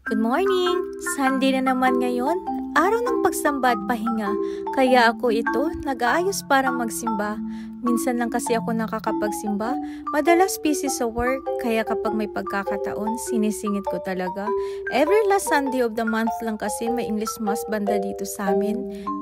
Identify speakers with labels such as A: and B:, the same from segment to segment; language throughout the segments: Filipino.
A: Good morning! Sunday na naman ngayon, araw ng pagsamba at pahinga, kaya ako ito nag-aayos para magsimba. Minsan lang kasi ako nakakapagsimba, madalas busy sa work, kaya kapag may pagkakataon, sinisingit ko talaga. Every last Sunday of the month lang kasi may English Mass banda dito sa amin.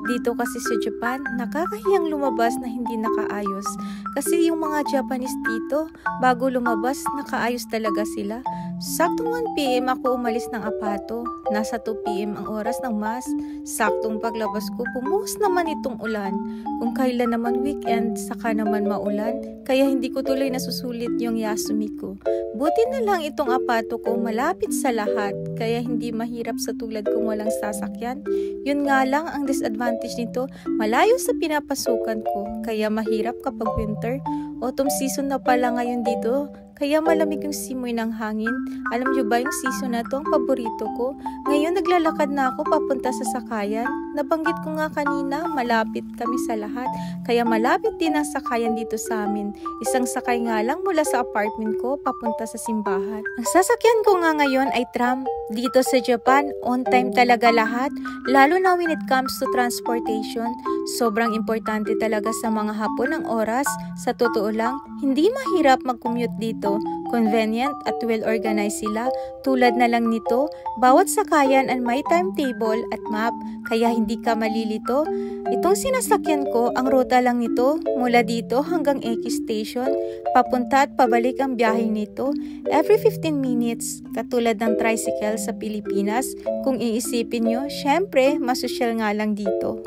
A: Dito kasi sa Japan, nakakahiyang lumabas na hindi nakaayos. Kasi yung mga Japanese dito, bago lumabas, nakaayos talaga sila. Saktong 1 PM ako umalis ng apato. Nasa 2 PM ang oras ng Mass. Saktong paglabas ko, bumuhos naman itong ulan. Kung kailan naman weekend, saka naman maulan, kaya hindi ko tuloy nasusulit yung Yasumi ko. Buti na lang itong apato ko malapit sa lahat, kaya hindi mahirap sa tulad kung walang sasakyan. Yun nga lang ang disadvantage nito, malayo sa pinapasukan ko, kaya mahirap kapag winter. Autumn season na pala ngayon dito, kaya malamig yung simoy ng hangin. Alam nyo ba yung season na to ang paborito ko? Ngayon naglalakad na ako papunta sa sakayan. Nabanggit ko nga kanina, malapit kami sa lahat. Kaya malapit din ang sakayan dito sa amin. Isang sakay nga lang mula sa apartment ko papunta sa simbahan. Ang sasakyan ko nga ngayon ay tram. Dito sa Japan, on time talaga lahat. Lalo na when it comes to transportation. Sobrang importante talaga sa mga Hapon ang oras. Sa totoo lang, hindi mahirap mag-commute dito. Convenient at well-organized sila. Tulad na lang nito, bawat sakayan ay may timetable at map, kaya hindi ka malilito. Itong sinasakyan ko, ang ruta lang nito, mula dito hanggang X station, papunta at pabalik ang biyahe nito. Every 15 minutes, katulad ng tricycle sa Pilipinas. Kung iisipin nyo, syempre, masosyal nga lang dito.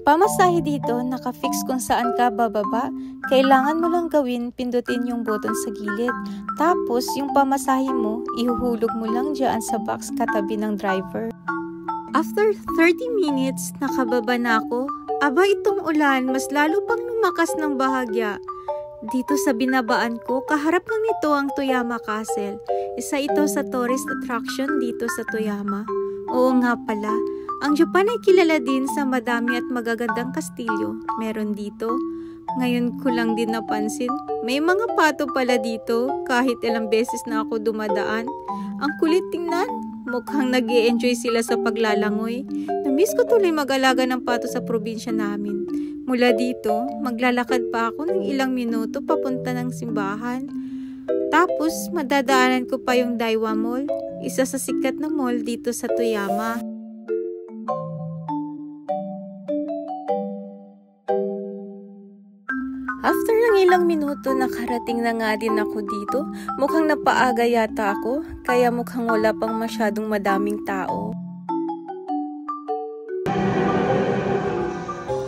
A: Pamasahe dito, naka-fix kung saan ka bababa. Kailangan mo lang gawin, pindutin yung button sa gilid. Tapos, yung pamasahe mo, ihuhulog mo lang dyan sa box katabi ng driver. After 30 minutes, nakababa na ako. Aba, itong ulan, mas lalo pang lumakas ng bahagya. Dito sa binabaan ko, kaharap ng nito ang Toyama Castle. Isa ito sa tourist attraction dito sa Toyama. Oo nga pala. Ang Japan ay kilala din sa madami at magagandang kastilyo. Meron dito. Ngayon ko lang din napansin, may mga pato pala dito kahit ilang beses na ako dumadaan. Ang kulit tingnan, mukhang nag-i-enjoy sila sa paglalangoy. Namiss ko tuloy mag-alaga ng pato sa probinsya namin. Mula dito, maglalakad pa ako ng ilang minuto papunta ng simbahan. Tapos, madadaanan ko pa yung Daiwa Mall, isa sa sikat na mall dito sa Toyama. After ng ilang minuto, nakarating na nga din ako dito. Mukhang napaaga yata ako, kaya mukhang wala pang masyadong madaming tao.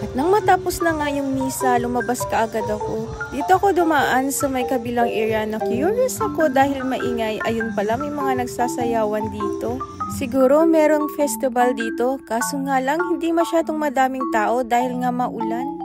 A: At nang matapos na nga yung misa, lumabas kaagad ako. Dito ako dumaan sa may kabilang area na curious ako dahil maingay. Ayun pala, may mga nagsasayawan dito. Siguro merong festival dito, kaso nga lang hindi masyadong madaming tao dahil nga maulan.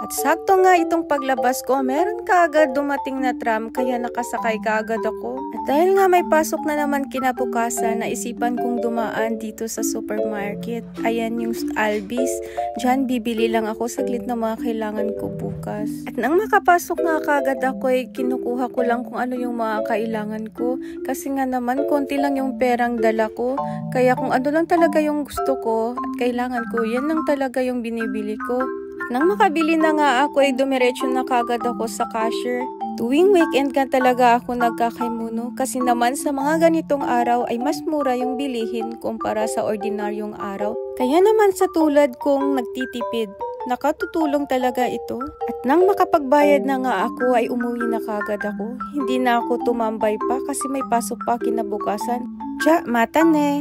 A: At sakto nga itong paglabas ko, meron kaagad dumating na tram kaya nakasakay kaagad ako. At dahil nga may pasok na naman kinabukasan, naisipan kong dumaan dito sa supermarket. Ayan yung Albi's. Diyan bibili lang ako saglit na mga kailangan ko bukas. At nang makapasok nga kaagad ako, kinukuha ko lang kung ano yung mga kailangan ko. Kasi nga naman, konti lang yung perang dala ko. Kaya kung ano lang talaga yung gusto ko at kailangan ko, yan lang talaga yung binibili ko. Nang makabili na nga ako ay dumiretso na kagad ako sa cashier. Tuwing weekend ka talaga ako nagkakaimuno kasi naman sa mga ganitong araw ay mas mura yung bilihin kumpara sa ordinaryong araw. Kaya naman sa tulad kong nagtitipid, nakatutulong talaga ito. At nang makapagbayad na nga ako ay umuwi na kagad ako. Hindi na ako tumambay pa kasi may pasok pa kinabukasan. Tja, mata ne!